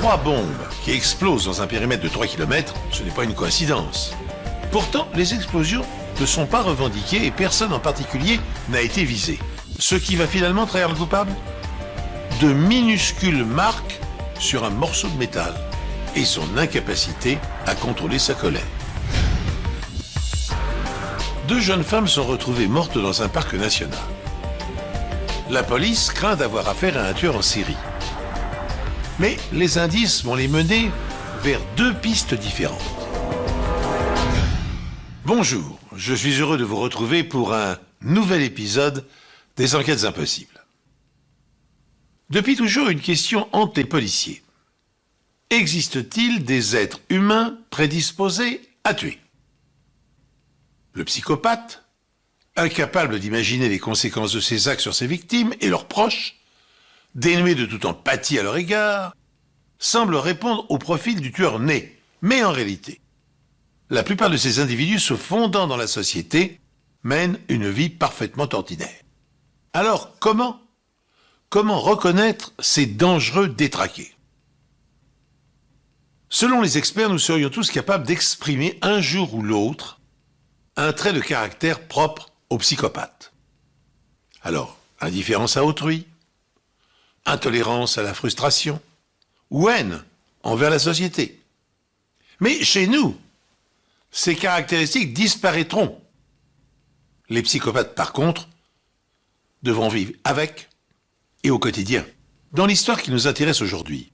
3 bombes qui explosent dans un périmètre de 3 km, ce n'est pas une coïncidence. Pourtant, les explosions ne sont pas revendiquées et personne en particulier n'a été visé. Ce qui va finalement trahir le coupable ? De minuscules marques sur un morceau de métal et son incapacité à contrôler sa colère. 2 jeunes femmes sont retrouvées mortes dans un parc national. La police craint d'avoir affaire à un tueur en série. Mais les indices vont les mener vers 2 pistes différentes. Bonjour, je suis heureux de vous retrouver pour un nouvel épisode des Enquêtes Impossibles. Depuis toujours, une question hante les policiers. Existe-t-il des êtres humains prédisposés à tuer ? Le psychopathe, incapable d'imaginer les conséquences de ses actes sur ses victimes et leurs proches, dénué de toute empathie à leur égard, semble répondre au profil du tueur né. Mais en réalité, la plupart de ces individus se fondant dans la société mènent une vie parfaitement ordinaire. Alors, comment reconnaître ces dangereux détraqués ? Selon les experts, nous serions tous capables d'exprimer un jour ou l'autre un trait de caractère propre aux psychopathes. Alors, indifférence à autrui, intolérance à la frustration, ou haine envers la société. Mais chez nous, ces caractéristiques disparaîtront. Les psychopathes, par contre, devront vivre avec et au quotidien. Dans l'histoire qui nous intéresse aujourd'hui,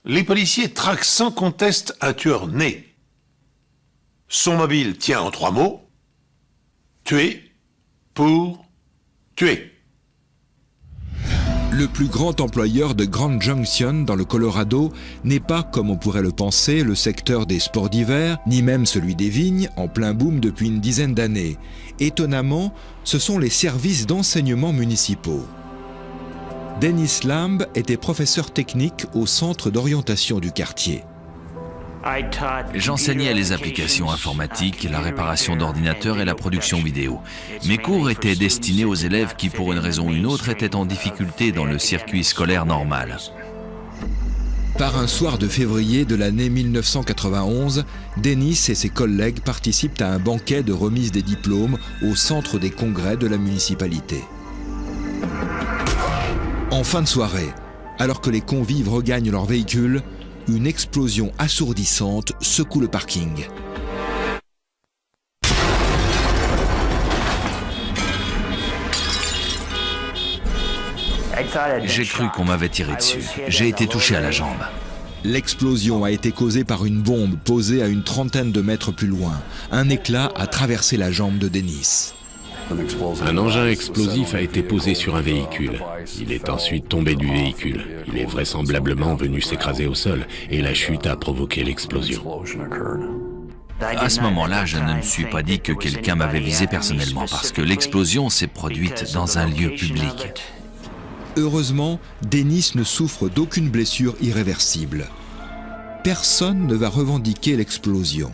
les policiers traquent sans conteste un tueur né. Son mobile tient en 3 mots : tuer pour tuer. Le plus grand employeur de Grand Junction dans le Colorado n'est pas, comme on pourrait le penser, le secteur des sports d'hiver, ni même celui des vignes, en plein boom depuis une dizaine d'années. Étonnamment, ce sont les services d'enseignement municipaux. Dennis Lamb était professeur technique au centre d'orientation du quartier. J'enseignais les applications informatiques, la réparation d'ordinateurs et la production vidéo. Mes cours étaient destinés aux élèves qui, pour une raison ou une autre, étaient en difficulté dans le circuit scolaire normal. Par un soir de février de l'année 1991, Dennis et ses collègues participent à un banquet de remise des diplômes au centre des congrès de la municipalité. En fin de soirée, alors que les convives regagnent leur véhicule, une explosion assourdissante secoue le parking. J'ai cru qu'on m'avait tiré dessus. J'ai été touché à la jambe. L'explosion a été causée par une bombe posée à une trentaine de mètres plus loin. Un éclat a traversé la jambe de Dennis. Un engin explosif a été posé sur un véhicule. Il est ensuite tombé du véhicule. Il est vraisemblablement venu s'écraser au sol et la chute a provoqué l'explosion. À ce moment-là, je ne me suis pas dit que quelqu'un m'avait visé personnellement parce que l'explosion s'est produite dans un lieu public. Heureusement, Dennis ne souffre d'aucune blessure irréversible. Personne ne va revendiquer l'explosion.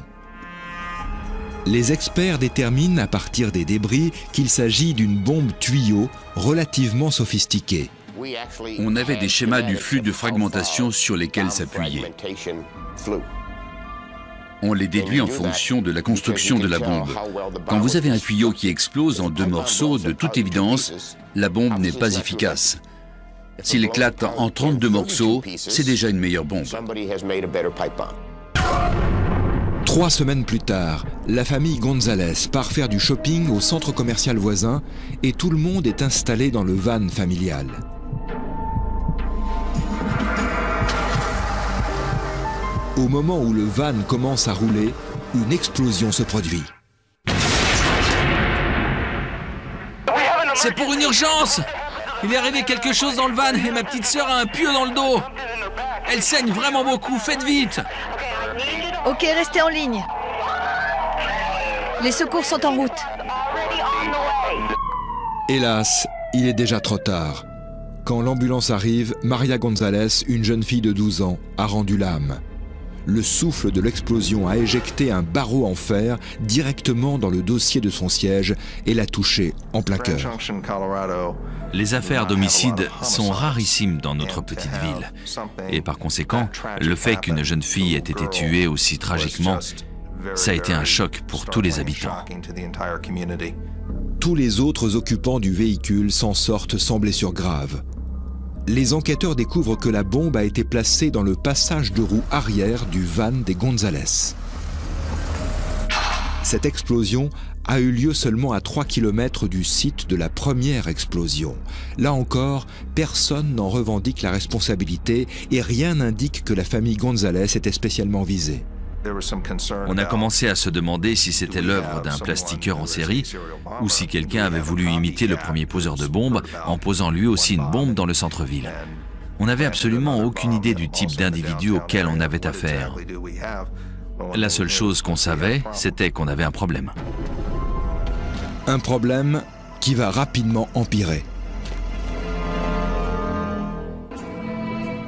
Les experts déterminent à partir des débris qu'il s'agit d'une bombe tuyau relativement sophistiquée. On avait des schémas du flux de fragmentation sur lesquels s'appuyer. On les déduit en fonction de la construction de la bombe. Quand vous avez un tuyau qui explose en 2 morceaux, de toute évidence, la bombe n'est pas efficace. S'il éclate en 32 morceaux, c'est déjà une meilleure bombe. 3 semaines plus tard, la famille Gonzalez part faire du shopping au centre commercial voisin et tout le monde est installé dans le van familial. Au moment où le van commence à rouler, une explosion se produit. C'est pour une urgence! Il est arrivé quelque chose dans le van et ma petite sœur a un pieu dans le dos. Elle saigne vraiment beaucoup, faites vite! Ok, restez en ligne. Les secours sont en route. Hélas, il est déjà trop tard. Quand l'ambulance arrive, Maria Gonzalez, une jeune fille de 12 ans, a rendu l'âme. Le souffle de l'explosion a éjecté un barreau en fer directement dans le dossier de son siège et l'a touché en plein cœur. Les affaires d'homicide sont rarissimes dans notre petite ville. Et par conséquent, le fait qu'une jeune fille ait été tuée aussi tragiquement, ça a été un choc pour tous les habitants. Tous les autres occupants du véhicule s'en sortent sans blessure grave. Les enquêteurs découvrent que la bombe a été placée dans le passage de roue arrière du van des González. Cette explosion a eu lieu seulement à 3 km du site de la première explosion. Là encore, personne n'en revendique la responsabilité et rien n'indique que la famille González était spécialement visée. On a commencé à se demander si c'était l'œuvre d'un plastiqueur en série ou si quelqu'un avait voulu imiter le premier poseur de bombes en posant lui aussi une bombe dans le centre-ville. On n'avait absolument aucune idée du type d'individu auquel on avait affaire. La seule chose qu'on savait, c'était qu'on avait un problème. Un problème qui va rapidement empirer.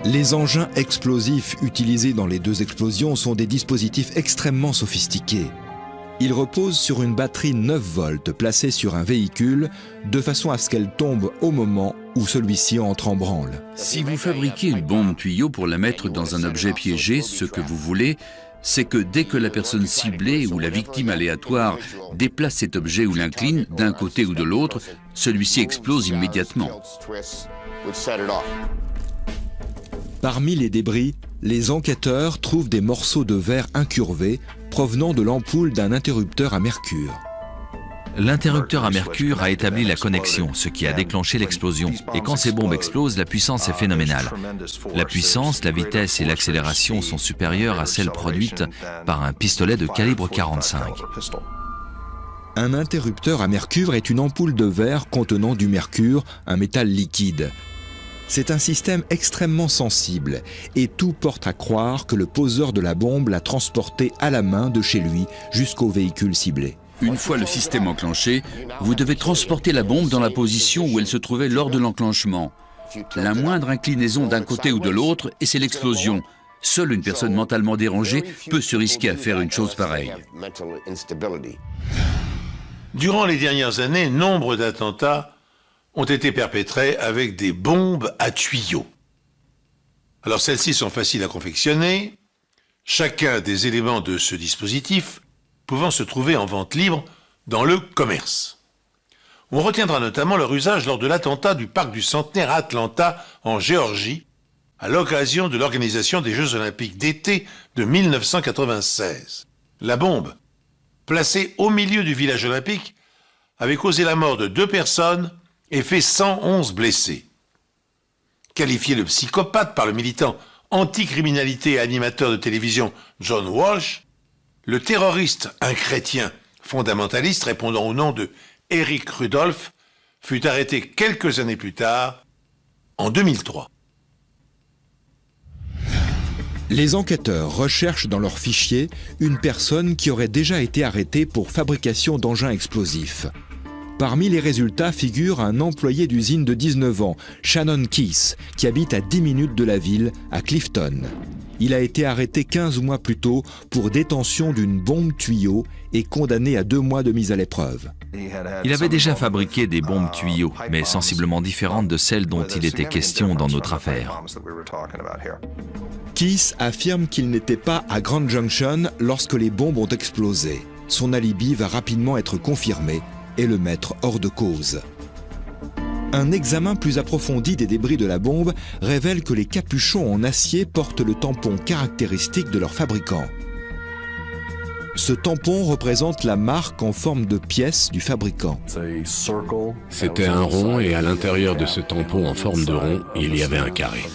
Les engins explosifs utilisés dans les deux explosions sont des dispositifs extrêmement sophistiqués. Ils reposent sur une batterie 9 volts placée sur un véhicule de façon à ce qu'elle tombe au moment où celui-ci entre en branle. Si vous fabriquez une bombe tuyau pour la mettre dans un objet piégé, ce que vous voulez, c'est que dès que la personne ciblée ou la victime aléatoire déplace cet objet ou l'incline d'un côté ou de l'autre, celui-ci explose immédiatement. Parmi les débris, les enquêteurs trouvent des morceaux de verre incurvés provenant de l'ampoule d'un interrupteur à mercure. L'interrupteur à mercure a établi la connexion, ce qui a déclenché l'explosion. Et quand ces bombes explosent, la puissance est phénoménale. La puissance, la vitesse et l'accélération sont supérieures à celles produites par un pistolet de calibre 45. Un interrupteur à mercure est une ampoule de verre contenant du mercure, un métal liquide. C'est un système extrêmement sensible et tout porte à croire que le poseur de la bombe l'a transporté à la main de chez lui jusqu'au véhicule ciblé. Une fois le système enclenché, vous devez transporter la bombe dans la position où elle se trouvait lors de l'enclenchement. La moindre inclinaison d'un côté ou de l'autre et c'est l'explosion. Seule une personne mentalement dérangée peut se risquer à faire une chose pareille. Durant les dernières années, nombre d'attentats ont été perpétrés avec des bombes à tuyaux. Alors celles-ci sont faciles à confectionner, chacun des éléments de ce dispositif pouvant se trouver en vente libre dans le commerce. On retiendra notamment leur usage lors de l'attentat du parc du Centenaire à Atlanta, en Géorgie, à l'occasion de l'organisation des Jeux Olympiques d'été de 1996. La bombe, placée au milieu du village olympique, avait causé la mort de 2 personnes et fait 111 blessés. Qualifié de psychopathe par le militant anticriminalité et animateur de télévision John Walsh, le terroriste, un chrétien fondamentaliste répondant au nom de Eric Rudolph, fut arrêté quelques années plus tard, en 2003. Les enquêteurs recherchent dans leurs fichiers une personne qui aurait déjà été arrêtée pour fabrication d'engins explosifs. Parmi les résultats figure un employé d'usine de 19 ans, Shannon Keith, qui habite à 10 minutes de la ville, à Clifton. Il a été arrêté 15 mois plus tôt pour détention d'une bombe tuyau et condamné à 2 mois de mise à l'épreuve. Il avait déjà fabriqué des bombes tuyaux, mais sensiblement différentes de celles dont il était question dans notre affaire. Keith affirme qu'il n'était pas à Grand Junction lorsque les bombes ont explosé. Son alibi va rapidement être confirmé et le mettre hors de cause. Un examen plus approfondi des débris de la bombe révèle que les capuchons en acier portent le tampon caractéristique de leur fabricant. Ce tampon représente la marque en forme de pièce du fabricant. C'était un rond et à l'intérieur de ce tampon en forme de rond, il y avait un carré.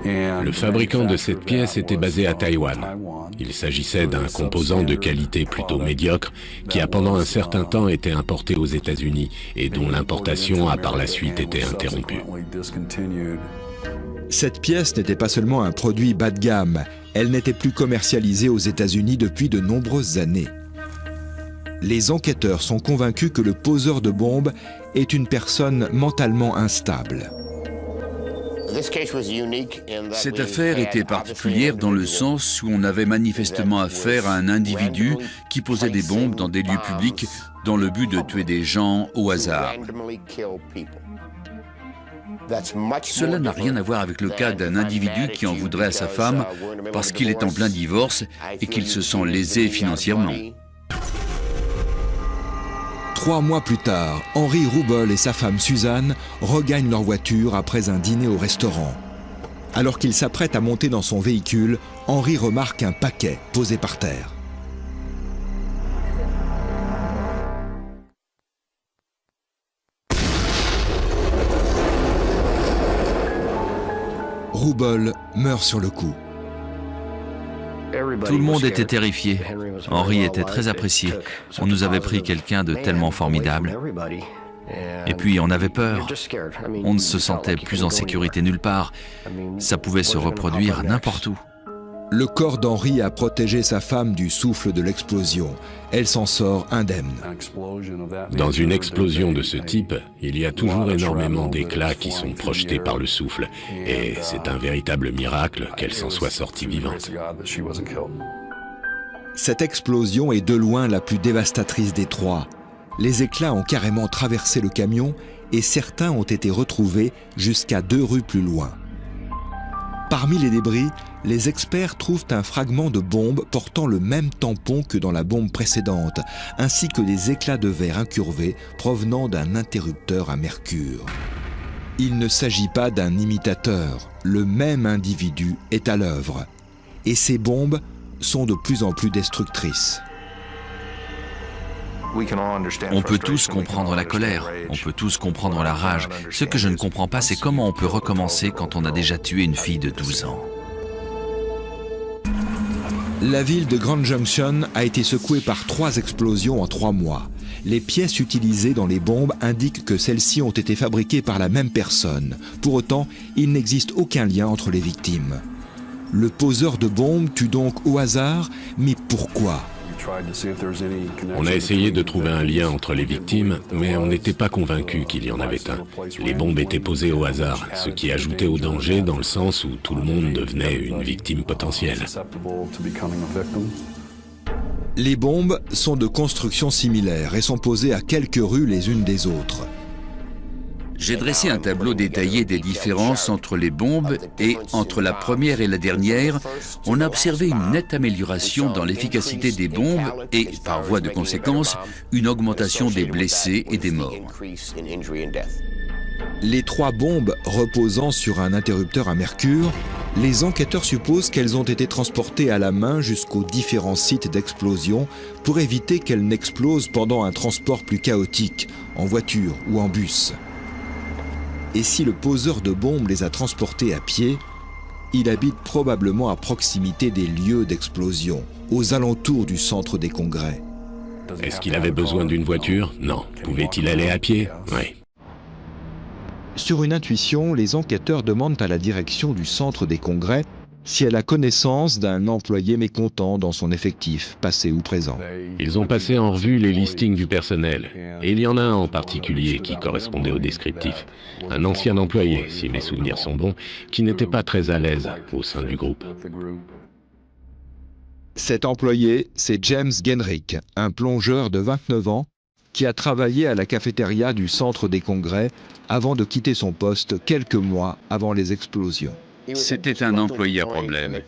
Le fabricant de cette pièce était basé à Taïwan. Il s'agissait d'un composant de qualité plutôt médiocre qui a pendant un certain temps été importé aux États-Unis et dont l'importation a par la suite été interrompue. Cette pièce n'était pas seulement un produit bas de gamme, elle n'était plus commercialisée aux États-Unis depuis de nombreuses années. Les enquêteurs sont convaincus que le poseur de bombes est une personne mentalement instable. Cette affaire était particulière dans le sens où on avait manifestement affaire à un individu qui posait des bombes dans des lieux publics dans le but de tuer des gens au hasard. Cela n'a rien à voir avec le cas d'un individu qui en voudrait à sa femme parce qu'il est en plein divorce et qu'il se sent lésé financièrement. 3 mois plus tard, Henry Rouble et sa femme Suzanne regagnent leur voiture après un dîner au restaurant. Alors qu'il s'apprête à monter dans son véhicule, Henry remarque un paquet posé par terre. Rouble meurt sur le coup. Tout le monde était terrifié. Henry était très apprécié. On nous avait pris quelqu'un de tellement formidable. Et puis on avait peur. On ne se sentait plus en sécurité nulle part. Ça pouvait se reproduire n'importe où. Le corps d'Henry a protégé sa femme du souffle de l'explosion. Elle s'en sort indemne. Dans une explosion de ce type, il y a toujours énormément d'éclats qui sont projetés par le souffle. Et c'est un véritable miracle qu'elle s'en soit sortie vivante. Cette explosion est de loin la plus dévastatrice des 3. Les éclats ont carrément traversé le camion et certains ont été retrouvés jusqu'à 2 rues plus loin. Parmi les débris, les experts trouvent un fragment de bombe portant le même tampon que dans la bombe précédente, ainsi que des éclats de verre incurvés provenant d'un interrupteur à mercure. Il ne s'agit pas d'un imitateur, le même individu est à l'œuvre. Et ces bombes sont de plus en plus destructrices. On peut tous comprendre la colère, on peut tous comprendre la rage. Ce que je ne comprends pas, c'est comment on peut recommencer quand on a déjà tué une fille de 12 ans. La ville de Grand Junction a été secouée par 3 explosions en 3 mois. Les pièces utilisées dans les bombes indiquent que celles-ci ont été fabriquées par la même personne. Pour autant, il n'existe aucun lien entre les victimes. Le poseur de bombes tue donc au hasard, mais pourquoi ? On a essayé de trouver un lien entre les victimes, mais on n'était pas convaincu qu'il y en avait un. Les bombes étaient posées au hasard, ce qui ajoutait au danger dans le sens où tout le monde devenait une victime potentielle. Les bombes sont de construction similaire et sont posées à quelques rues les unes des autres. J'ai dressé un tableau détaillé des différences entre les bombes et entre la première et la dernière. On a observé une nette amélioration dans l'efficacité des bombes et, par voie de conséquence, une augmentation des blessés et des morts. Les 3 bombes reposant sur un interrupteur à mercure, les enquêteurs supposent qu'elles ont été transportées à la main jusqu'aux différents sites d'explosion pour éviter qu'elles n'explosent pendant un transport plus chaotique, en voiture ou en bus. Et si le poseur de bombes les a transportés à pied, il habite probablement à proximité des lieux d'explosion, aux alentours du centre des congrès. Est-ce qu'il avait besoin d'une voiture? Non. Pouvait-il aller à pied? Oui. Sur une intuition, les enquêteurs demandent à la direction du centre des congrès si elle a connaissance d'un employé mécontent dans son effectif, passé ou présent. Ils ont passé en revue les listings du personnel. Et il y en a un en particulier qui correspondait au descriptif. Un ancien employé, si mes souvenirs sont bons, qui n'était pas très à l'aise au sein du groupe. Cet employé, c'est James Genrick, un plongeur de 29 ans qui a travaillé à la cafétéria du centre des congrès avant de quitter son poste quelques mois avant les explosions. C'était un employé à problème.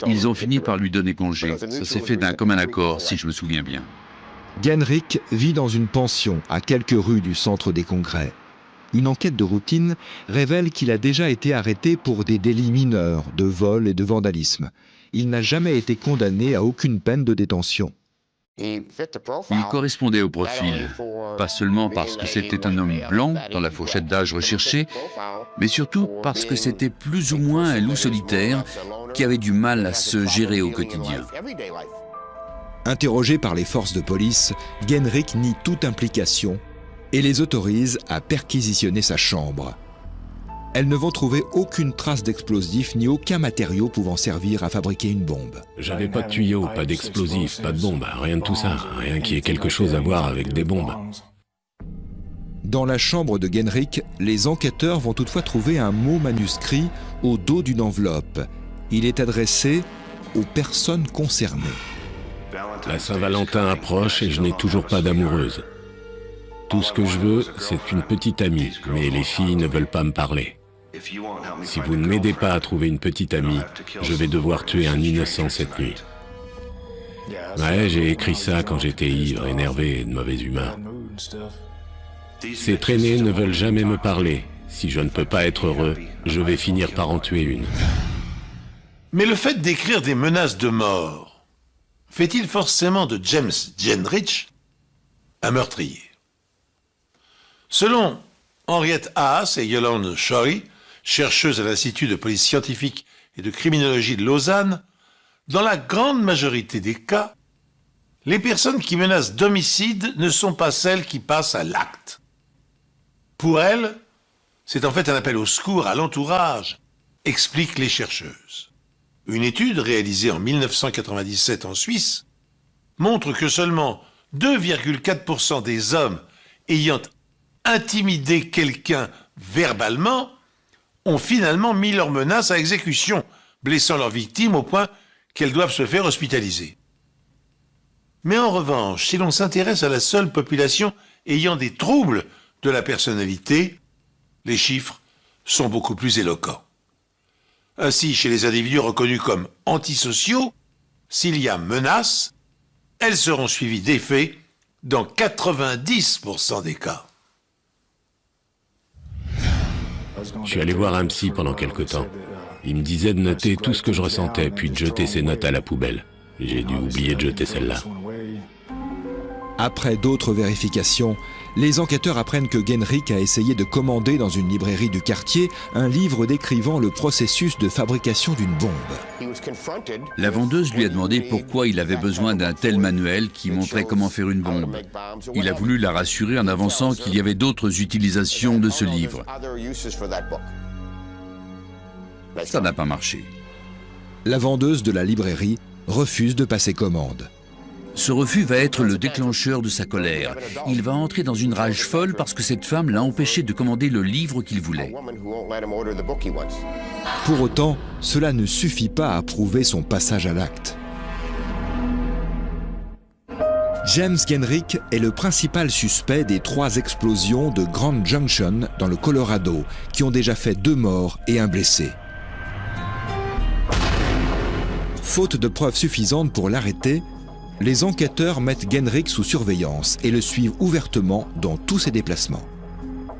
Ils ont fini par lui donner congé. Ça s'est fait d'un commun accord, si je me souviens bien. Genrick vit dans une pension à quelques rues du centre des congrès. Une enquête de routine révèle qu'il a déjà été arrêté pour des délits mineurs de vol et de vandalisme. Il n'a jamais été condamné à aucune peine de détention. Il correspondait au profil, pas seulement parce que c'était un homme blanc dans la fourchette d'âge recherchée, mais surtout parce que c'était plus ou moins un loup solitaire qui avait du mal à se gérer au quotidien. Interrogé par les forces de police, Genrick nie toute implication et les autorise à perquisitionner sa chambre. Elles ne vont trouver aucune trace d'explosif ni aucun matériau pouvant servir à fabriquer une bombe. J'avais pas de tuyaux, pas d'explosifs, pas de bombes, rien de tout ça, rien qui ait quelque chose à voir avec des bombes. Dans la chambre de Genrikh, les enquêteurs vont toutefois trouver un mot manuscrit au dos d'une enveloppe. Il est adressé aux personnes concernées. La Saint-Valentin approche et je n'ai toujours pas d'amoureuse. Tout ce que je veux, c'est une petite amie, mais les filles ne veulent pas me parler. Si vous ne m'aidez pas à trouver une petite amie, je vais devoir tuer un innocent cette nuit. Ouais, j'ai écrit ça quand j'étais ivre, énervé et de mauvaise humeur. Ces traînés ne veulent jamais me parler. Si je ne peux pas être heureux, je vais finir par en tuer une. Mais le fait d'écrire des menaces de mort fait-il forcément de James Genrikh un meurtrier? Selon Henriette Haas et Yolande Schori, chercheuses à l'Institut de police scientifique et de criminologie de Lausanne, dans la grande majorité des cas, les personnes qui menacent d'homicide ne sont pas celles qui passent à l'acte. Pour elles, c'est en fait un appel au secours à l'entourage, expliquent les chercheuses. Une étude réalisée en 1997 en Suisse montre que seulement 2,4% des hommes ayant intimidé quelqu'un verbalement ont finalement mis leurs menaces à exécution, blessant leurs victimes au point qu'elles doivent se faire hospitaliser. Mais en revanche, si l'on s'intéresse à la seule population ayant des troubles de la personnalité, les chiffres sont beaucoup plus éloquents. Ainsi, chez les individus reconnus comme antisociaux, s'il y a menace, elles seront suivies d'effets dans 90% des cas. Je suis allé voir un psy pendant quelque temps. Il me disait de noter tout ce que je ressentais, puis de jeter ces notes à la poubelle. J'ai dû oublier de jeter celle-là. Après d'autres vérifications, les enquêteurs apprennent que Genrikh a essayé de commander dans une librairie du quartier un livre décrivant le processus de fabrication d'une bombe. La vendeuse lui a demandé pourquoi il avait besoin d'un tel manuel qui montrait comment faire une bombe. Il a voulu la rassurer en avançant qu'il y avait d'autres utilisations de ce livre. Ça n'a pas marché. La vendeuse de la librairie refuse de passer commande. Ce refus va être le déclencheur de sa colère. Il va entrer dans une rage folle parce que cette femme l'a empêché de commander le livre qu'il voulait. Pour autant, cela ne suffit pas à prouver son passage à l'acte. James Genrikh est le principal suspect des 3 explosions de Grand Junction dans le Colorado, qui ont déjà fait 2 morts et 1 blessé. Faute de preuves suffisantes pour l'arrêter, les enquêteurs mettent Genrikh sous surveillance et le suivent ouvertement dans tous ses déplacements.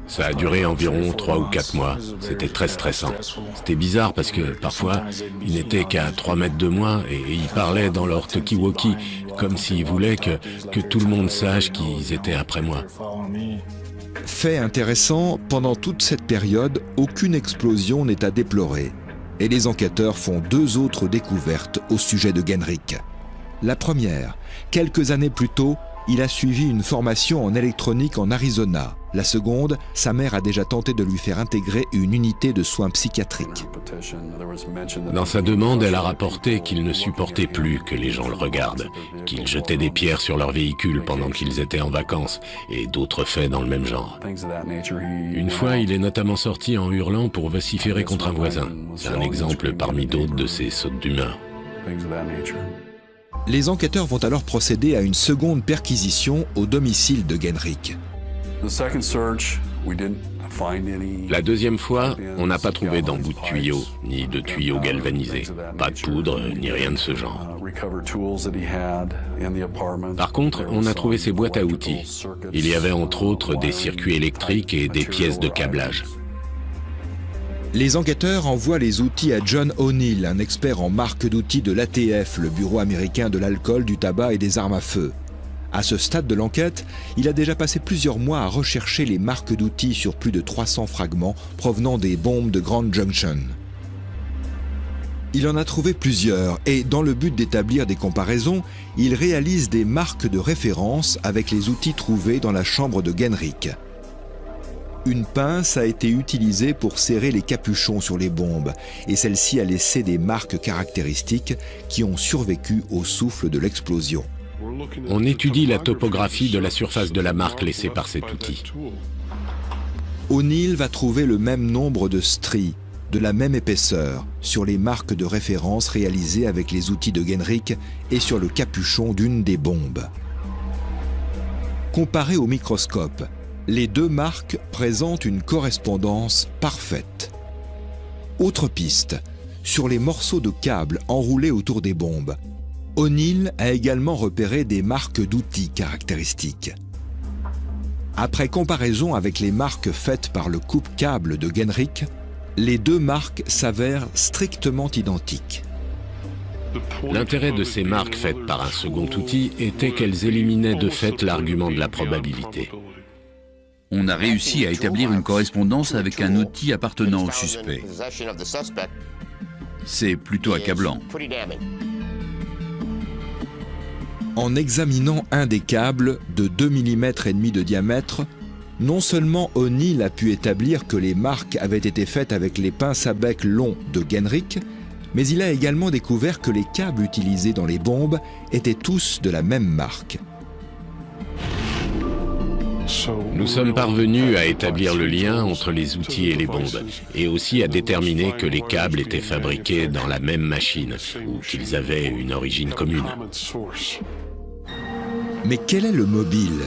Ça a duré environ 3 ou 4 mois. C'était très stressant. C'était bizarre parce que parfois, ils n'étaient qu'à 3 mètres de moi et ils parlaient dans leur talkie-walkie comme s'ils voulaient que tout le monde sache qu'ils étaient après moi. Fait intéressant, pendant toute cette période, aucune explosion n'est à déplorer. Et les enquêteurs font 2 autres découvertes au sujet de Genrikh. La première, quelques années plus tôt, il a suivi une formation en électronique en Arizona. La seconde, sa mère a déjà tenté de lui faire intégrer une unité de soins psychiatriques. Dans sa demande, elle a rapporté qu'il ne supportait plus que les gens le regardent, qu'il jetait des pierres sur leur véhicule pendant qu'ils étaient en vacances, et d'autres faits dans le même genre. Une fois, il est notamment sorti en hurlant pour vociférer contre un voisin. C'est un exemple parmi d'autres de ses sautes d'humeur. Les enquêteurs vont alors procéder à une seconde perquisition au domicile de Genrikh. La deuxième fois, on n'a pas trouvé d'embout de tuyau, ni de tuyau galvanisé. Pas de poudre, ni rien de ce genre. Par contre, on a trouvé ses boîtes à outils. Il y avait entre autres des circuits électriques et des pièces de câblage. Les enquêteurs envoient les outils à John O'Neill, un expert en marque d'outils de l'ATF, le Bureau américain de l'alcool, du tabac et des armes à feu. À ce stade de l'enquête, il a déjà passé plusieurs mois à rechercher les marques d'outils sur plus de 300 fragments provenant des bombes de Grand Junction. Il en a trouvé plusieurs et, dans le but d'établir des comparaisons, il réalise des marques de référence avec les outils trouvés dans la chambre de Genrikh. Une pince a été utilisée pour serrer les capuchons sur les bombes et celle-ci a laissé des marques caractéristiques qui ont survécu au souffle de l'explosion. On étudie la topographie de la surface de la marque laissée par cet outil. O'Neill va trouver le même nombre de stries, de la même épaisseur, sur les marques de référence réalisées avec les outils de Genrikh et sur le capuchon d'une des bombes. Comparées au microscope, les deux marques présentent une correspondance parfaite. Autre piste, sur les morceaux de câbles enroulés autour des bombes, O'Neill a également repéré des marques d'outils caractéristiques. Après comparaison avec les marques faites par le coupe-câble de Genrikh, les deux marques s'avèrent strictement identiques. L'intérêt de ces marques faites par un second outil était qu'elles éliminaient de fait l'argument de la probabilité. On a réussi à établir une correspondance avec un outil appartenant au suspect. C'est plutôt accablant. En examinant un des câbles de 2,5 mm de diamètre, non seulement O'Neill a pu établir que les marques avaient été faites avec les pinces à bec longs de Genrikh, mais il a également découvert que les câbles utilisés dans les bombes étaient tous de la même marque. Nous sommes parvenus à établir le lien entre les outils et les bombes, et aussi à déterminer que les câbles étaient fabriqués dans la même machine, ou qu'ils avaient une origine commune. Mais quel est le mobile ?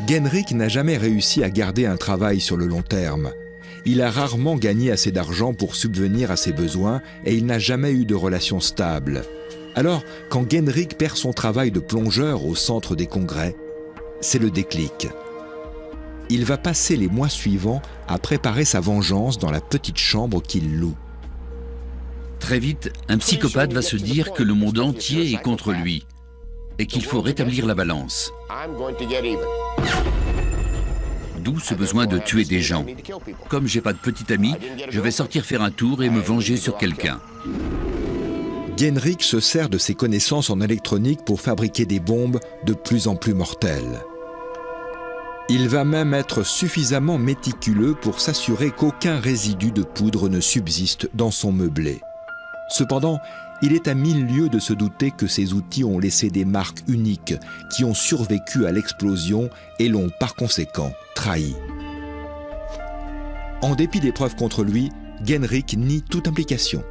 Genrikh n'a jamais réussi à garder un travail sur le long terme. Il a rarement gagné assez d'argent pour subvenir à ses besoins et il n'a jamais eu de relation stable. Alors, quand Genrikh perd son travail de plongeur au centre des congrès, c'est le déclic. Il va passer les mois suivants à préparer sa vengeance dans la petite chambre qu'il loue. Très vite, un psychopathe va se dire que le monde entier est contre lui et qu'il faut rétablir la balance. D'où ce besoin de tuer des gens. Comme j'ai pas de petit ami, je vais sortir faire un tour et me venger sur quelqu'un. Genrikh se sert de ses connaissances en électronique pour fabriquer des bombes de plus en plus mortelles. Il va même être suffisamment méticuleux pour s'assurer qu'aucun résidu de poudre ne subsiste dans son meublé. Cependant, il est à 1000 lieues de se douter que ces outils ont laissé des marques uniques qui ont survécu à l'explosion et l'ont par conséquent trahi. En dépit des preuves contre lui, Genrikh nie toute implication.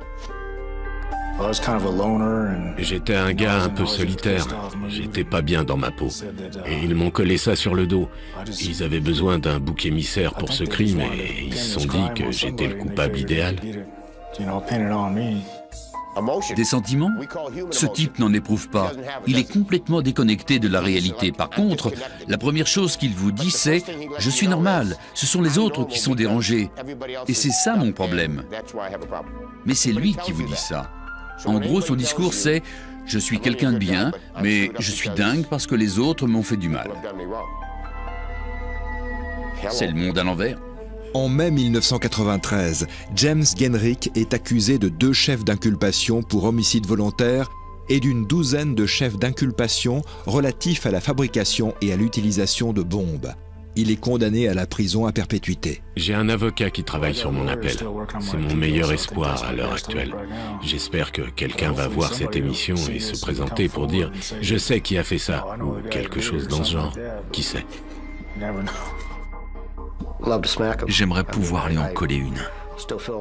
J'étais un gars un peu solitaire, j'étais pas bien dans ma peau. Et ils m'ont collé ça sur le dos. Ils avaient besoin d'un bouc émissaire pour ce crime et ils se sont dit que j'étais le coupable idéal. Des sentiments? Ce type n'en éprouve pas. Il est complètement déconnecté de la réalité. Par contre, la première chose qu'il vous dit, c'est « Je suis normal, ce sont les autres qui sont dérangés. » Et c'est ça mon problème. Mais c'est lui qui vous dit ça. En gros, son discours, c'est « Je suis quelqu'un de bien, mais je suis dingue parce que les autres m'ont fait du mal. » C'est le monde à l'envers. En mai 1993, James Genrikh est accusé de 2 chefs d'inculpation pour homicide volontaire et d'une douzaine de chefs d'inculpation relatifs à la fabrication et à l'utilisation de bombes. Il est condamné à la prison à perpétuité. J'ai un avocat qui travaille sur mon appel. C'est mon meilleur espoir à l'heure actuelle. J'espère que quelqu'un va voir cette émission et se présenter pour dire « Je sais qui a fait ça » ou quelque chose dans ce genre. Qui sait? J'aimerais pouvoir lui en coller une.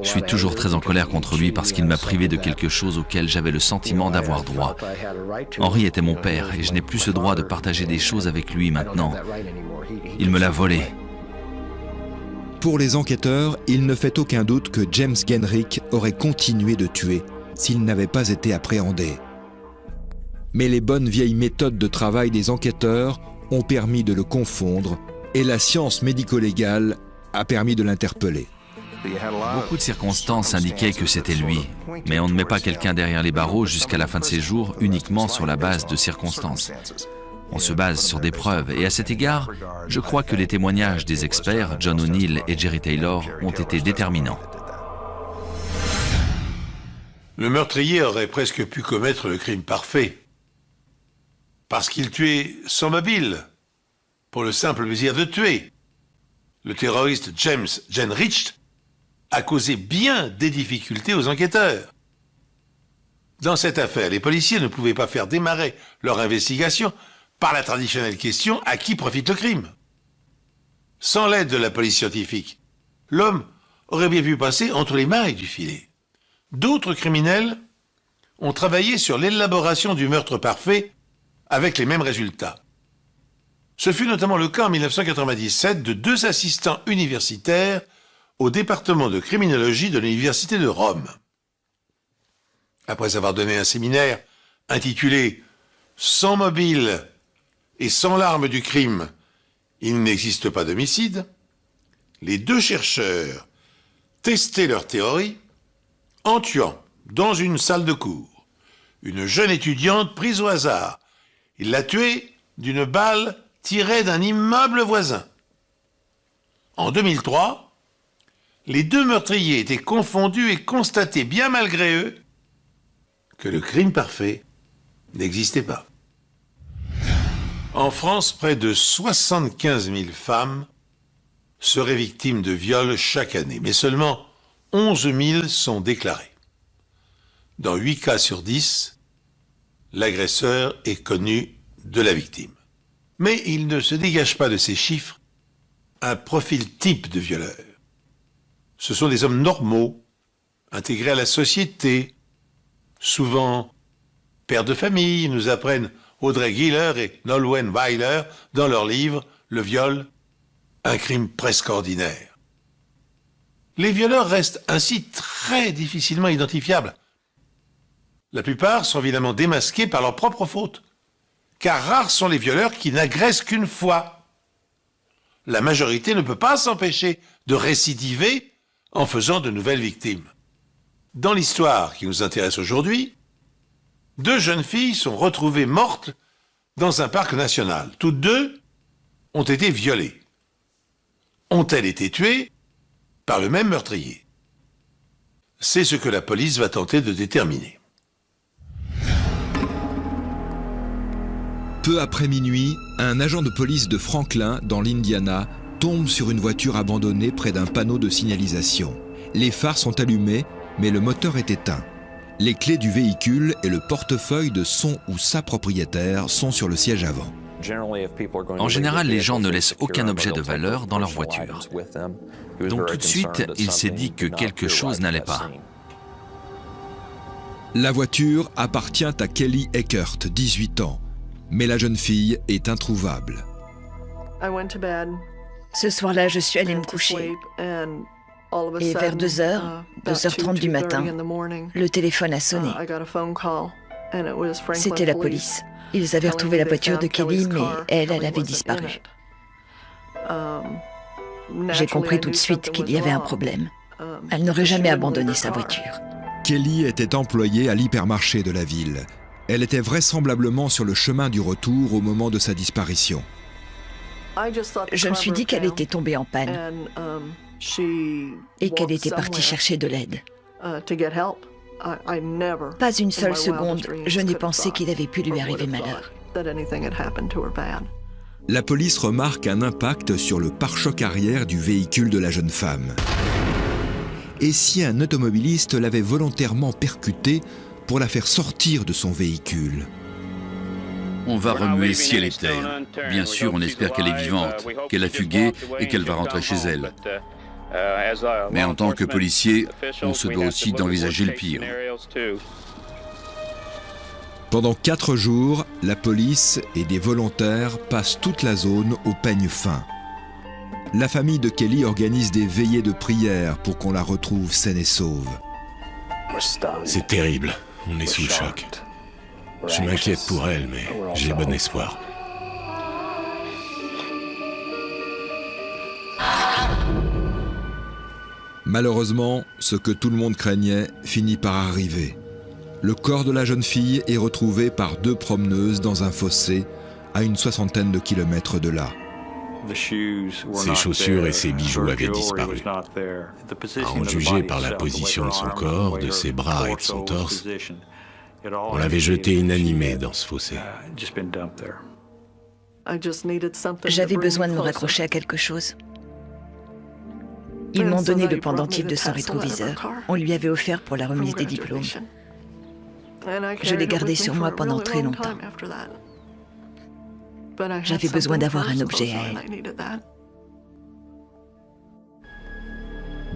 Je suis toujours très en colère contre lui parce qu'il m'a privé de quelque chose auquel j'avais le sentiment d'avoir droit. Henry était mon père et je n'ai plus ce droit de partager des choses avec lui maintenant. Il me l'a volé. Pour les enquêteurs, il ne fait aucun doute que James Genrikh aurait continué de tuer s'il n'avait pas été appréhendé. Mais les bonnes vieilles méthodes de travail des enquêteurs ont permis de le confondre et la science médico-légale a permis de l'interpeller. Beaucoup de circonstances indiquaient que c'était lui, mais on ne met pas quelqu'un derrière les barreaux jusqu'à la fin de ses jours uniquement sur la base de circonstances. On se base sur des preuves et à cet égard, je crois que les témoignages des experts, John O'Neill et Jerry Taylor, ont été déterminants. Le meurtrier aurait presque pu commettre le crime parfait, parce qu'il tuait sans mobile, pour le simple plaisir de tuer. Le terroriste James Genrikh a causé bien des difficultés aux enquêteurs. Dans cette affaire, les policiers ne pouvaient pas faire démarrer leur investigation par la traditionnelle question « à qui profite le crime ?» sans l'aide de la police scientifique, l'homme aurait bien pu passer entre les mailles du filet. D'autres criminels ont travaillé sur l'élaboration du meurtre parfait avec les mêmes résultats. Ce fut notamment le cas en 1997 de 2 assistants universitaires au département de criminologie de l'Université de Rome. Après avoir donné un séminaire intitulé « Sans mobile et sans l'arme du crime, il n'existe pas d'homicide », les 2 chercheurs testaient leur théorie en tuant, dans une salle de cours, une jeune étudiante prise au hasard. Ils la tuaient d'une balle tirée d'un immeuble voisin. En 2003, les 2 meurtriers étaient confondus et constataient, bien malgré eux, que le crime parfait n'existait pas. En France, près de 75 000 femmes seraient victimes de viols chaque année, mais seulement 11 000 sont déclarées. Dans 8 cas sur 10, l'agresseur est connu de la victime. Mais il ne se dégage pas de ces chiffres un profil type de violeur. Ce sont des hommes normaux, intégrés à la société, souvent pères de famille, nous apprennent Audrey Giller et Nolwenn Weiler dans leur livre « Le viol, un crime presque ordinaire ». Les violeurs restent ainsi très difficilement identifiables. La plupart sont évidemment démasqués par leur propre faute, car rares sont les violeurs qui n'agressent qu'une fois. La majorité ne peut pas s'empêcher de récidiver en faisant de nouvelles victimes. Dans l'histoire qui nous intéresse aujourd'hui, 2 jeunes filles sont retrouvées mortes dans un parc national. Toutes 2 ont été violées. Ont-elles été tuées par le même meurtrier? C'est ce que la police va tenter de déterminer. Peu après minuit, un agent de police de Franklin, dans l'Indiana, tombe sur une voiture abandonnée près d'un panneau de signalisation. Les phares sont allumés, mais le moteur est éteint. Les clés du véhicule et le portefeuille de son ou sa propriétaire sont sur le siège avant. En général, les gens ne laissent aucun objet de valeur dans leur voiture. Donc tout de suite, il s'est dit que quelque chose n'allait pas. La voiture appartient à Kelly Eckert, 18 ans. Mais la jeune fille est introuvable. Ce soir-là, je suis allée me coucher. Et vers 2h, 2h30 du matin, le téléphone a sonné. C'était la police. Ils avaient retrouvé la voiture de Kelly, mais elle avait disparu. J'ai compris tout de suite qu'il y avait un problème. Elle n'aurait jamais abandonné sa voiture. Kelly était employée à l'hypermarché de la ville. Elle était vraisemblablement sur le chemin du retour au moment de sa disparition. Je me suis dit qu'elle était tombée en panne et qu'elle était partie chercher de l'aide. Pas une seule seconde, je n'ai pensé qu'il avait pu lui arriver malheur. La police remarque un impact sur le pare-choc arrière du véhicule de la jeune femme. Et si un automobiliste l'avait volontairement percutée pour la faire sortir de son véhicule? On va remuer ciel et terre. Bien sûr, on espère qu'elle est vivante, qu'elle a fugué et qu'elle va rentrer chez elle. Mais en tant que policier, on se doit aussi d'envisager le pire. Pendant 4 jours, la police et des volontaires passent toute la zone au peigne fin. La famille de Kelly organise des veillées de prière pour qu'on la retrouve saine et sauve. C'est terrible, on est sous le choc. Je m'inquiète pour elle, mais j'ai bon espoir. Malheureusement, ce que tout le monde craignait finit par arriver. Le corps de la jeune fille est retrouvé par 2 promeneuses dans un fossé à une 60aine de kilomètres de là. Ses chaussures et ses bijoux avaient disparu. À en juger par la position de son corps, de ses bras et de son torse, on l'avait jeté inanimé dans ce fossé. J'avais besoin de me raccrocher à quelque chose. Ils m'ont donné le pendentif de son rétroviseur. On lui avait offert pour la remise des diplômes. Je l'ai gardé sur moi pendant très longtemps. J'avais besoin d'avoir un objet à elle.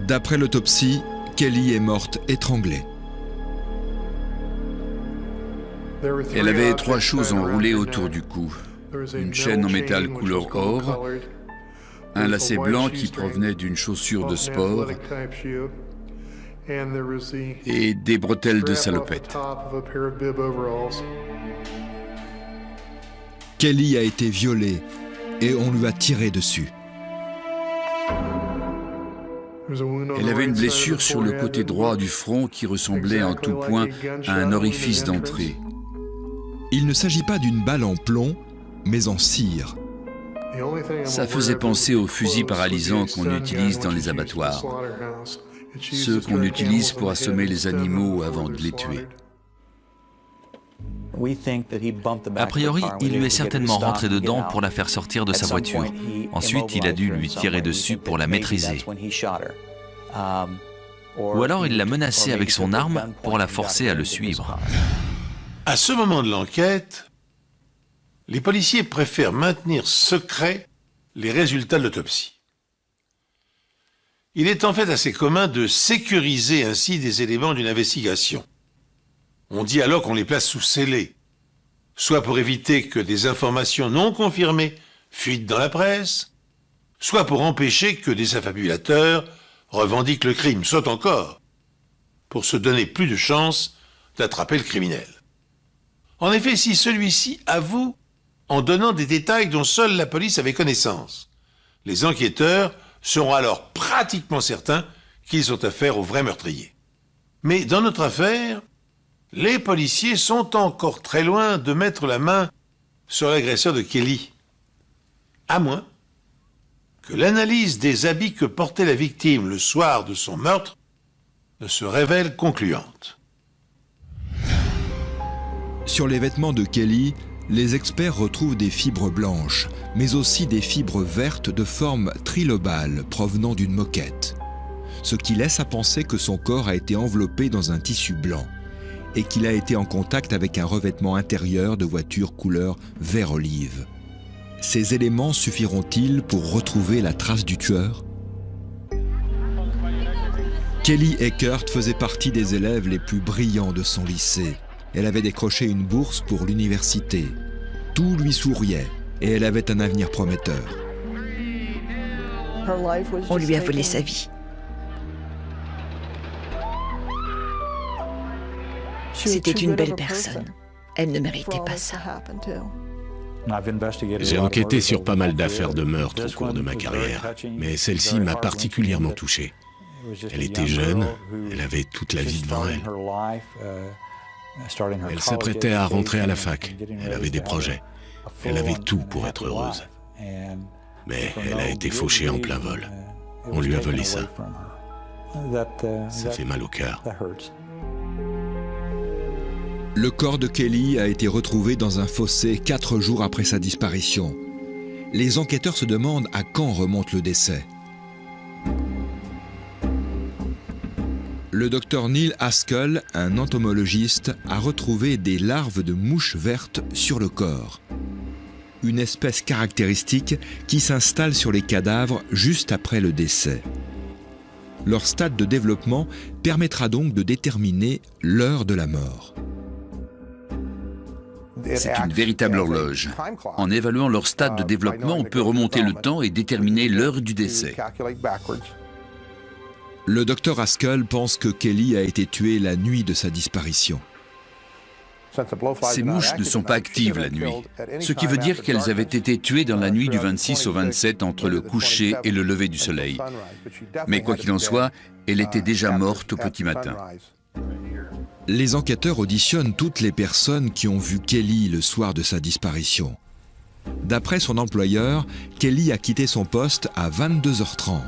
D'après l'autopsie, Kelly est morte étranglée. Elle avait 3 choses enroulées autour du cou. Une chaîne en métal couleur or, un lacet blanc qui provenait d'une chaussure de sport et des bretelles de salopette. Kelly a été violée et on lui a tiré dessus. Elle avait une blessure sur le côté droit du front qui ressemblait en tout point à un orifice d'entrée. Il ne s'agit pas d'une balle en plomb, mais en cire. Ça faisait penser aux fusils paralysants qu'on utilise dans les abattoirs, ceux qu'on utilise pour assommer les animaux avant de les tuer. A priori, il lui est certainement rentré dedans pour la faire sortir de sa voiture. Ensuite, il a dû lui tirer dessus pour la maîtriser. Ou alors il l'a menacée avec son arme pour la forcer à le suivre. À ce moment de l'enquête, les policiers préfèrent maintenir secrets les résultats de l'autopsie. Il est en fait assez commun de sécuriser ainsi des éléments d'une investigation. On dit alors qu'on les place sous scellé, soit pour éviter que des informations non confirmées fuitent dans la presse, soit pour empêcher que des affabulateurs revendiquent le crime, soit encore pour se donner plus de chances d'attraper le criminel. En effet, si celui-ci avoue en donnant des détails dont seule la police avait connaissance, les enquêteurs seront alors pratiquement certains qu'ils ont affaire au vrai meurtrier. Mais dans notre affaire, les policiers sont encore très loin de mettre la main sur l'agresseur de Kelly. À moins que l'analyse des habits que portait la victime le soir de son meurtre ne se révèle concluante. Sur les vêtements de Kelly, les experts retrouvent des fibres blanches, mais aussi des fibres vertes de forme trilobale provenant d'une moquette, ce qui laisse à penser que son corps a été enveloppé dans un tissu blanc et qu'il a été en contact avec un revêtement intérieur de voiture couleur vert olive. Ces éléments suffiront-ils pour retrouver la trace du tueur ? Kelly Eckert faisait partie des élèves les plus brillants de son lycée. Elle avait décroché une bourse pour l'université. Tout lui souriait et elle avait un avenir prometteur. On lui a volé sa vie. C'était une belle personne. Elle ne méritait pas ça. J'ai enquêté sur pas mal d'affaires de meurtre au cours de ma carrière, mais celle-ci m'a particulièrement touché. Elle était jeune, elle avait toute la vie devant elle. Elle s'apprêtait à rentrer à la fac, elle avait des projets, elle avait tout pour être heureuse. Mais elle a été fauchée en plein vol. On lui a volé ça. Ça fait mal au cœur. Le corps de Kelly a été retrouvé dans un fossé 4 jours après sa disparition. Les enquêteurs se demandent à quand remonte le décès. Le docteur Neil Haskell, un entomologiste, a retrouvé des larves de mouches vertes sur le corps. Une espèce caractéristique qui s'installe sur les cadavres juste après le décès. Leur stade de développement permettra donc de déterminer l'heure de la mort. C'est une véritable horloge. En évaluant leur stade de développement, on peut remonter le temps et déterminer l'heure du décès. Le docteur Haskell pense que Kelly a été tuée la nuit de sa disparition. Ces mouches ne sont pas actives la nuit, ce qui veut dire qu'elles avaient été tuées dans la nuit du 26 au 27 entre le coucher et le lever du soleil. Mais quoi qu'il en soit, elle était déjà morte au petit matin. Les enquêteurs auditionnent toutes les personnes qui ont vu Kelly le soir de sa disparition. D'après son employeur, Kelly a quitté son poste à 22h30.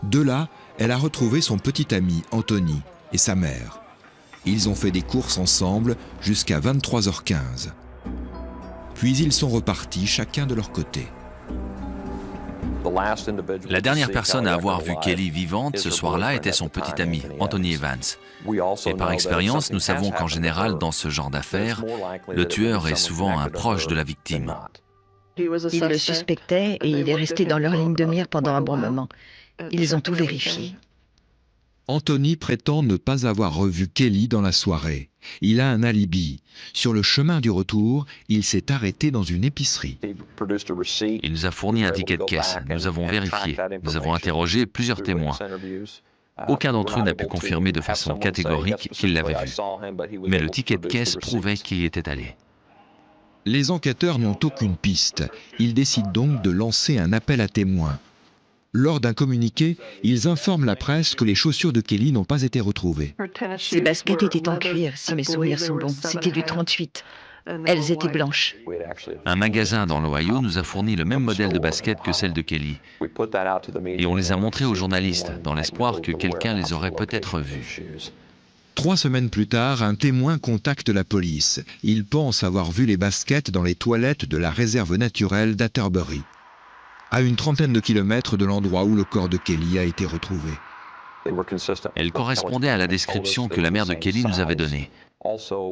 De là, elle a retrouvé son petit ami, Anthony, et sa mère. Ils ont fait des courses ensemble jusqu'à 23h15. Puis ils sont repartis chacun de leur côté. La dernière personne à avoir vu Kelly vivante ce soir-là était son petit ami, Anthony Evans. Et par expérience, nous savons qu'en général, dans ce genre d'affaires, le tueur est souvent un proche de la victime. Il le suspectait et il est resté dans leur ligne de mire pendant un bon moment. Ils ont tout vérifié. Anthony prétend ne pas avoir revu Kelly dans la soirée. Il a un alibi. Sur le chemin du retour, il s'est arrêté dans une épicerie. Il nous a fourni un ticket de caisse. Nous avons vérifié. Nous avons interrogé plusieurs témoins. Aucun d'entre eux n'a pu confirmer de façon catégorique qu'il l'avait vu. Mais le ticket de caisse prouvait qu'il y était allé. Les enquêteurs n'ont aucune piste. Ils décident donc de lancer un appel à témoins. Lors d'un communiqué, ils informent la presse que les chaussures de Kelly n'ont pas été retrouvées. Ses baskets étaient en cuir, si mes souvenirs sont bons. C'était du 38. Elles étaient blanches. Un magasin dans l'Ohio nous a fourni le même modèle de basket que celle de Kelly. Et on les a montrées aux journalistes, dans l'espoir que quelqu'un les aurait peut-être vues. 3 semaines plus tard, un témoin contacte la police. Il pense avoir vu les baskets dans les toilettes de la réserve naturelle d'Atterbury, à une trentaine de kilomètres de l'endroit où le corps de Kelly a été retrouvé. Elles correspondaient à la description que la mère de Kelly nous avait donnée.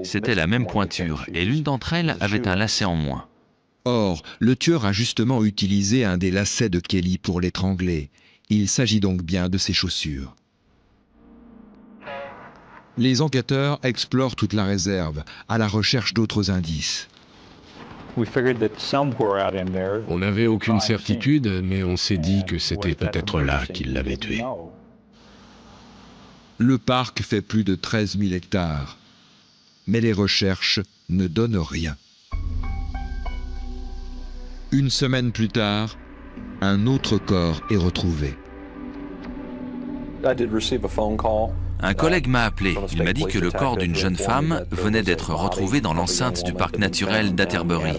C'était la même pointure, et l'une d'entre elles avait un lacet en moins. Or, le tueur a justement utilisé un des lacets de Kelly pour l'étrangler. Il s'agit donc bien de ses chaussures. Les enquêteurs explorent toute la réserve, à la recherche d'autres indices. On n'avait aucune certitude, mais on s'est dit que c'était peut-être là qu'il l'avait tué. Le parc fait plus de 13 000 hectares. Mais les recherches ne donnent rien. Une semaine plus tard, un autre corps est retrouvé. Un collègue m'a appelé. Il m'a dit que le corps d'une jeune femme venait d'être retrouvé dans l'enceinte du parc naturel d'Atterbury,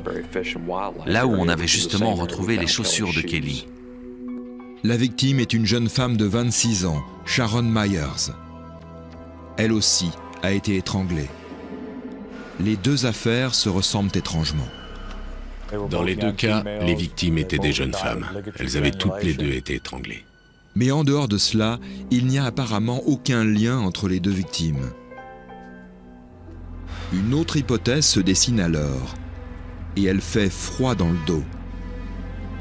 là où on avait justement retrouvé les chaussures de Kelly. La victime est une jeune femme de 26 ans, Sharon Myers. Elle aussi a été étranglée. Les deux affaires se ressemblent étrangement. Dans les deux cas, les victimes étaient des jeunes femmes. Elles avaient toutes les deux été étranglées. Mais en dehors de cela, il n'y a apparemment aucun lien entre les deux victimes. Une autre hypothèse se dessine alors, et elle fait froid dans le dos.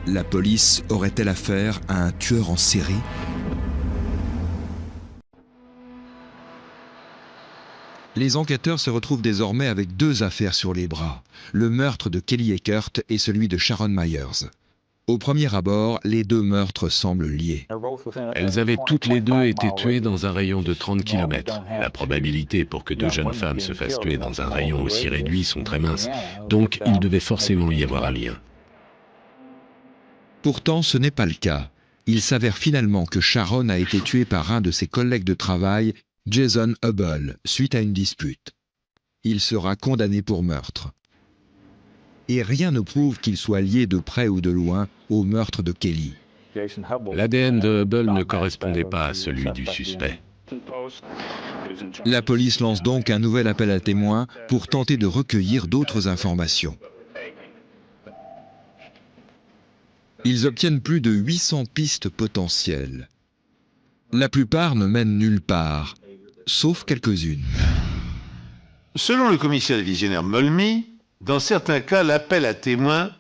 La police aurait-elle affaire à un tueur en série ? Les enquêteurs se retrouvent désormais avec 2 affaires sur les bras, le meurtre de Kelly Eckert et celui de Sharon Myers. Au premier abord, les 2 meurtres semblent liés. Elles avaient toutes les deux été tuées dans un rayon de 30 km. La probabilité pour que 2 jeunes femmes se fassent tuer dans un rayon aussi réduit sont très minces. Donc, il devait forcément y avoir un lien. Pourtant, ce n'est pas le cas. Il s'avère finalement que Sharon a été tuée par un de ses collègues de travail, Jason Hubble, suite à une dispute. Il sera condamné pour meurtre. Et rien ne prouve qu'il soit lié de près ou de loin au meurtre de Kelly. L'ADN de Hubble ne correspondait pas à celui du suspect. La police lance donc un nouvel appel à témoins pour tenter de recueillir d'autres informations. Ils obtiennent plus de 800 pistes potentielles. La plupart ne mènent nulle part, sauf quelques-unes. Selon le commissaire divisionnaire Molmy, dans certains cas, l'appel à témoins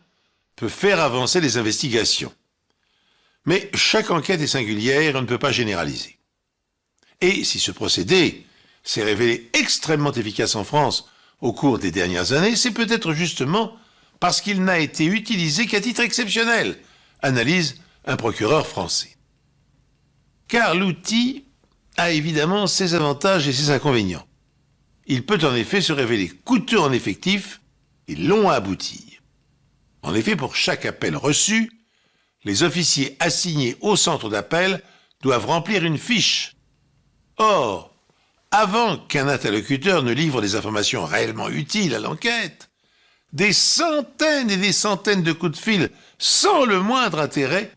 peut faire avancer les investigations. Mais chaque enquête est singulière et on ne peut pas généraliser. Et si ce procédé s'est révélé extrêmement efficace en France au cours des dernières années, c'est peut-être justement parce qu'il n'a été utilisé qu'à titre exceptionnel, analyse un procureur français. Car l'outil a évidemment ses avantages et ses inconvénients. Il peut en effet se révéler coûteux en effectifs et long à aboutir. En effet, pour chaque appel reçu, les officiers assignés au centre d'appel doivent remplir une fiche. Or, avant qu'un interlocuteur ne livre des informations réellement utiles à l'enquête, des centaines et des centaines de coups de fil sans le moindre intérêt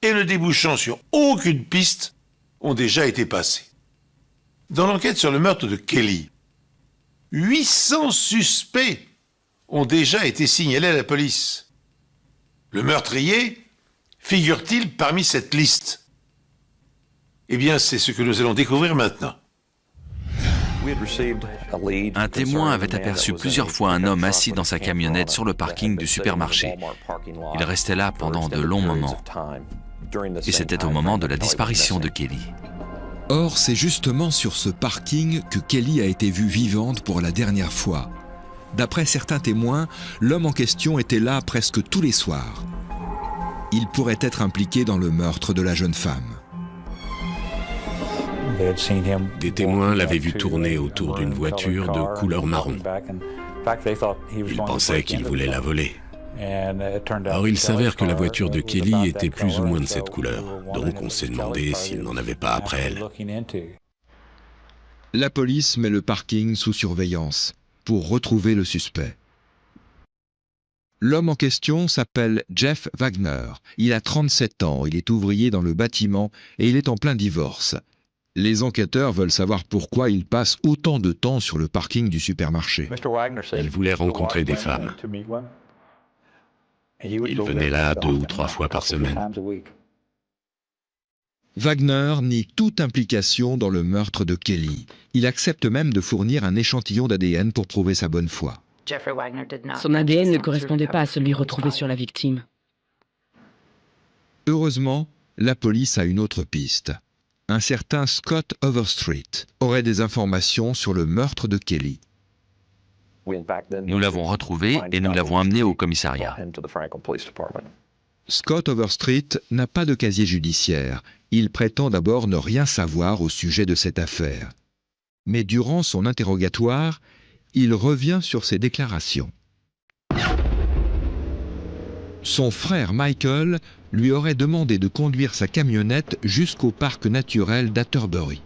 et ne débouchant sur aucune piste ont déjà été passés. Dans l'enquête sur le meurtre de Kelly, 800 suspects ont déjà été signalés à la police. Le meurtrier figure-t-il parmi cette liste ? Eh bien, c'est ce que nous allons découvrir maintenant. Un témoin avait aperçu plusieurs fois un homme assis dans sa camionnette sur le parking du supermarché. Il restait là pendant de longs moments. Et c'était au moment de la disparition de Kelly. Or, c'est justement sur ce parking que Kelly a été vue vivante pour la dernière fois. D'après certains témoins, l'homme en question était là presque tous les soirs. Il pourrait être impliqué dans le meurtre de la jeune femme. Des témoins l'avaient vu tourner autour d'une voiture de couleur marron. Ils pensaient qu'il voulait la voler. Or, il s'avère que la voiture de Kelly était plus ou moins de cette couleur. Donc, on s'est demandé s'il n'en avait pas après elle. La police met le parking sous surveillance pour retrouver le suspect. L'homme en question s'appelle Jeff Wagner. Il a 37 ans, il est ouvrier dans le bâtiment et il est en plein divorce. Les enquêteurs veulent savoir pourquoi il passe autant de temps sur le parking du supermarché. Il voulait rencontrer des femmes. Il venait là 2 ou 3 fois par semaine. Wagner nie toute implication dans le meurtre de Kelly. Il accepte même de fournir un échantillon d'ADN pour prouver sa bonne foi. Son ADN ne correspondait pas à celui retrouvé sur la victime. Heureusement, la police a une autre piste. Un certain Scott Overstreet aurait des informations sur le meurtre de Kelly. Nous l'avons retrouvé et nous l'avons amené au commissariat. Scott Overstreet n'a pas de casier judiciaire. Il prétend d'abord ne rien savoir au sujet de cette affaire. Mais durant son interrogatoire, il revient sur ses déclarations. Son frère Michael lui aurait demandé de conduire sa camionnette jusqu'au parc naturel d'Atterbury.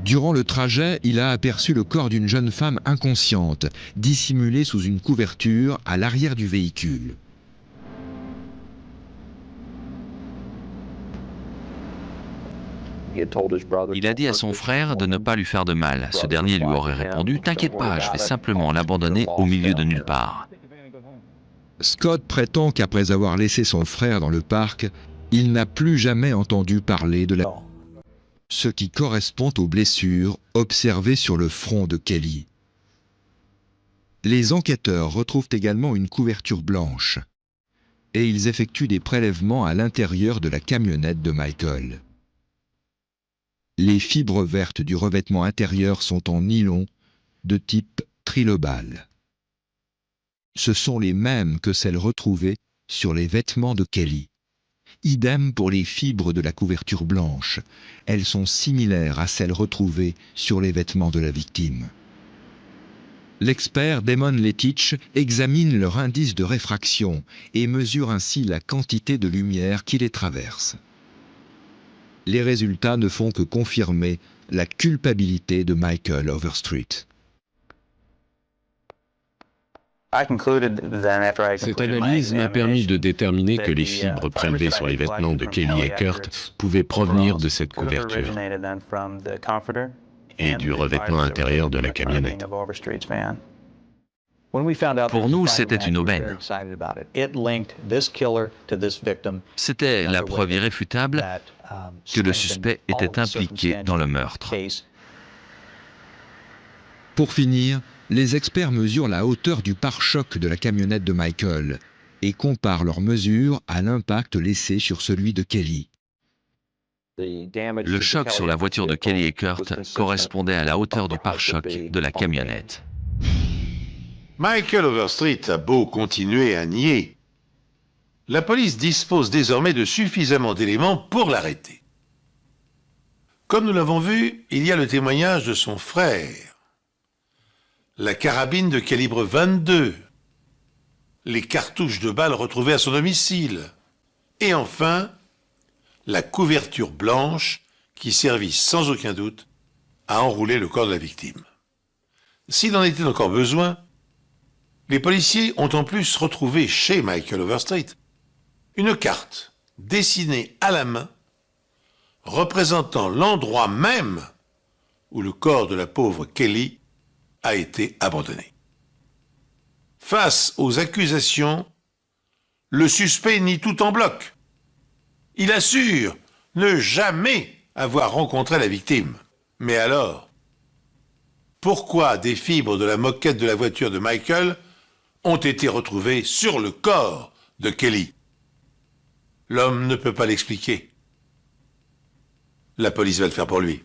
Durant le trajet, il a aperçu le corps d'une jeune femme inconsciente, dissimulée sous une couverture à l'arrière du véhicule. Il a dit à son frère de ne pas lui faire de mal. Ce dernier lui aurait répondu « T'inquiète pas, je vais simplement l'abandonner au milieu de nulle part ». Scott prétend qu'après avoir laissé son frère dans le parc, il n'a plus jamais entendu parler de la... ce qui correspond aux blessures observées sur le front de Kelly. Les enquêteurs retrouvent également une couverture blanche et ils effectuent des prélèvements à l'intérieur de la camionnette de Michael. Les fibres vertes du revêtement intérieur sont en nylon de type trilobal. Ce sont les mêmes que celles retrouvées sur les vêtements de Kelly. Idem pour les fibres de la couverture blanche. Elles sont similaires à celles retrouvées sur les vêtements de la victime. L'expert Damon Letich examine leur indice de réfraction et mesure ainsi la quantité de lumière qui les traverse. Les résultats ne font que confirmer la culpabilité de Michael Overstreet. Cette analyse m'a permis de déterminer que les fibres prélevées sur les vêtements de Kelly et Kurt pouvaient provenir de cette couverture et du revêtement intérieur de la camionnette. Pour nous, c'était une aubaine. C'était la preuve irréfutable que le suspect était impliqué dans le meurtre. Pour finir, les experts mesurent la hauteur du pare-choc de la camionnette de Michael et comparent leurs mesures à l'impact laissé sur celui de Kelly. Le choc sur la voiture de Kelly et Kurt correspondait à la hauteur du pare-choc de la camionnette. Michael Overstreet a beau continuer à nier. La police dispose désormais de suffisamment d'éléments pour l'arrêter. Comme nous l'avons vu, il y a le témoignage de son frère, la carabine de calibre 22, les cartouches de balles retrouvées à son domicile, et enfin, la couverture blanche qui servit sans aucun doute à enrouler le corps de la victime. S'il en était encore besoin, les policiers ont en plus retrouvé chez Michael Overstreet une carte dessinée à la main représentant l'endroit même où le corps de la pauvre Kelly a été abandonné. Face aux accusations, le suspect nie tout en bloc. Il assure ne jamais avoir rencontré la victime. Mais alors, pourquoi des fibres de la moquette de la voiture de Michael ont été retrouvées sur le corps de Kelly. L'homme ne peut pas l'expliquer. La police va le faire pour lui.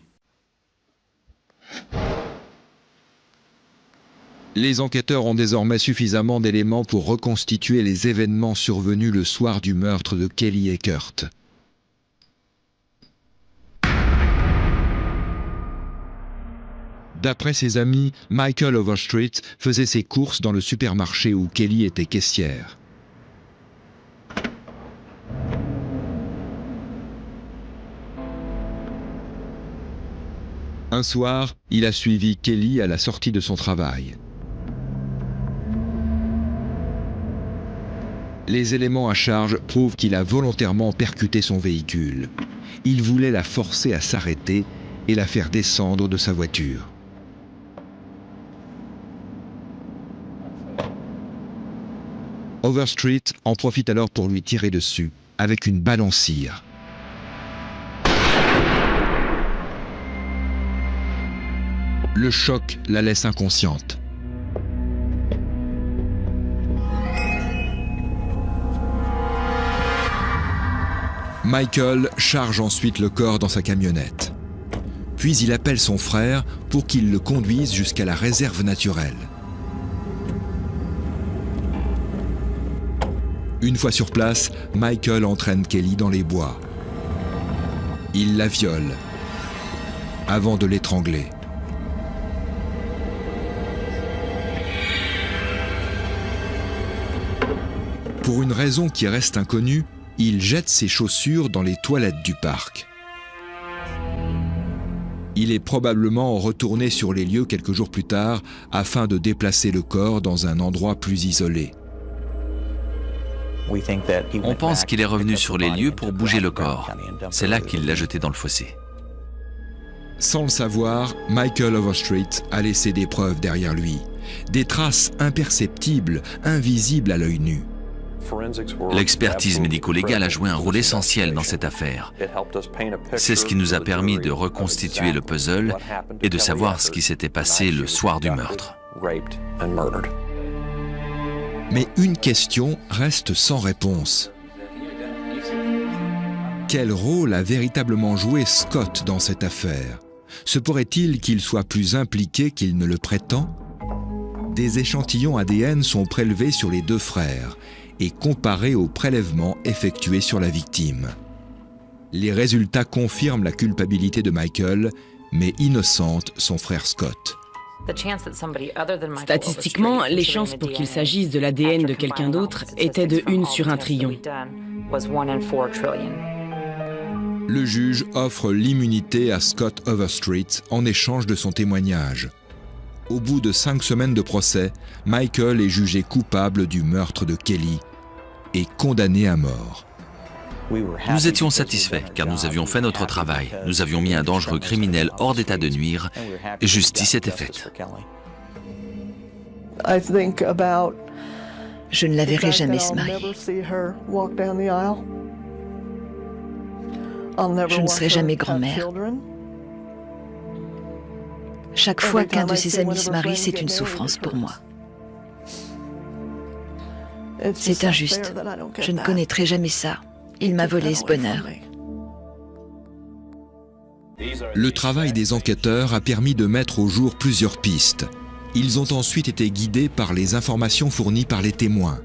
Les enquêteurs ont désormais suffisamment d'éléments pour reconstituer les événements survenus le soir du meurtre de Kelly et Kurt. D'après ses amis, Michael Overstreet faisait ses courses dans le supermarché où Kelly était caissière. Un soir, il a suivi Kelly à la sortie de son travail. Les éléments à charge prouvent qu'il a volontairement percuté son véhicule. Il voulait la forcer à s'arrêter et la faire descendre de sa voiture. Overstreet en profite alors pour lui tirer dessus avec une balle en cire. Le choc la laisse inconsciente. Michael charge ensuite le corps dans sa camionnette. Puis il appelle son frère pour qu'il le conduise jusqu'à la réserve naturelle. Une fois sur place, Michael entraîne Kelly dans les bois. Il la viole avant de l'étrangler. Pour une raison qui reste inconnue, il jette ses chaussures dans les toilettes du parc. Il est probablement retourné sur les lieux quelques jours plus tard afin de déplacer le corps dans un endroit plus isolé. On pense qu'il est revenu sur les lieux pour bouger le corps. C'est là qu'il l'a jeté dans le fossé. Sans le savoir, Michael Overstreet a laissé des preuves derrière lui. Des traces imperceptibles, invisibles à l'œil nu. L'expertise médico-légale a joué un rôle essentiel dans cette affaire. C'est ce qui nous a permis de reconstituer le puzzle et de savoir ce qui s'était passé le soir du meurtre. Mais une question reste sans réponse. Quel rôle a véritablement joué Scott dans cette affaire? Se pourrait-il qu'il soit plus impliqué qu'il ne le prétend? Des échantillons ADN sont prélevés sur les deux frères et comparés aux prélèvements effectués sur la victime. Les résultats confirment la culpabilité de Michael, mais innocentent son frère Scott. Statistiquement, les chances pour qu'il s'agisse de l'ADN de quelqu'un d'autre étaient de 1 sur 1 trillion. Le juge offre l'immunité à Scott Overstreet en échange de son témoignage. Au bout de 5 semaines de procès, Michael est jugé coupable du meurtre de Kelly et condamné à mort. Nous étions satisfaits car nous avions fait notre travail. Nous avions mis un dangereux criminel hors d'état de nuire et justice était faite. Je ne la verrai jamais se marier. Je ne serai jamais grand-mère. Chaque fois qu'un de ses amis se marie, c'est une souffrance pour moi. C'est injuste. Je ne connaîtrai jamais ça. Il m'a volé ce bonheur. Le travail des enquêteurs a permis de mettre au jour plusieurs pistes. Ils ont ensuite été guidés par les informations fournies par les témoins.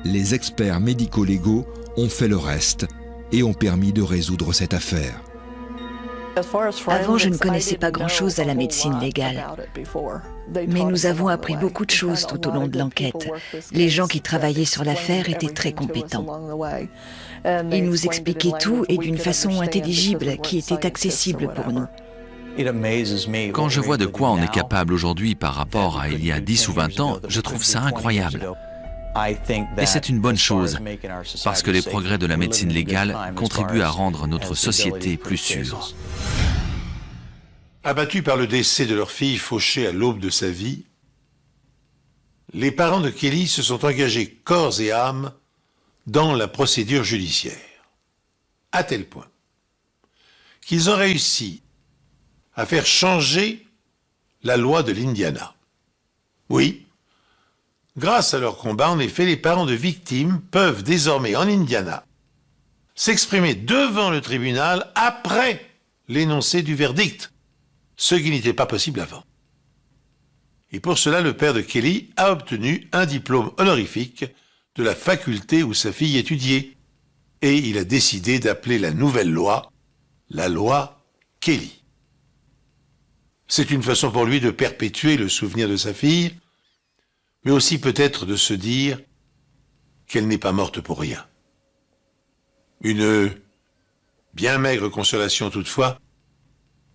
Les experts médico-légaux ont fait le reste et ont permis de résoudre cette affaire. Avant, je ne connaissais pas grand-chose à la médecine légale. Mais nous avons appris beaucoup de choses tout au long de l'enquête. Les gens qui travaillaient sur l'affaire étaient très compétents. Ils nous expliquaient tout et d'une façon intelligible qui était accessible pour nous. Quand je vois de quoi on est capable aujourd'hui par rapport à il y a 10 ou 20 ans, je trouve ça incroyable. Et c'est une bonne chose, parce que les progrès de la médecine légale contribuent à rendre notre société plus sûre. Abattus par le décès de leur fille fauchée à l'aube de sa vie, les parents de Kelly se sont engagés corps et âme dans la procédure judiciaire, à tel point qu'ils ont réussi à faire changer la loi de l'Indiana. Oui, Grâce à leur combat, en effet, les parents de victimes peuvent désormais, en Indiana, s'exprimer devant le tribunal après l'énoncé du verdict, ce qui n'était pas possible avant. Et pour cela, le père de Kelly a obtenu un diplôme honorifique de la faculté où sa fille étudiait, et il a décidé d'appeler la nouvelle loi la loi Kelly. C'est une façon pour lui de perpétuer le souvenir de sa fille, mais aussi peut-être de se dire qu'elle n'est pas morte pour rien. Une bien maigre consolation toutefois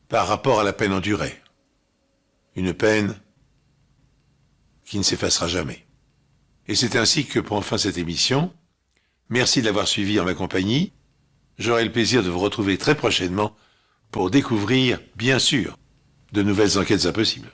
par rapport à la peine endurée. Une peine qui ne s'effacera jamais. Et c'est ainsi que prend fin cette émission. Merci de l'avoir suivi en ma compagnie. J'aurai le plaisir de vous retrouver très prochainement pour découvrir, bien sûr, de nouvelles enquêtes impossibles.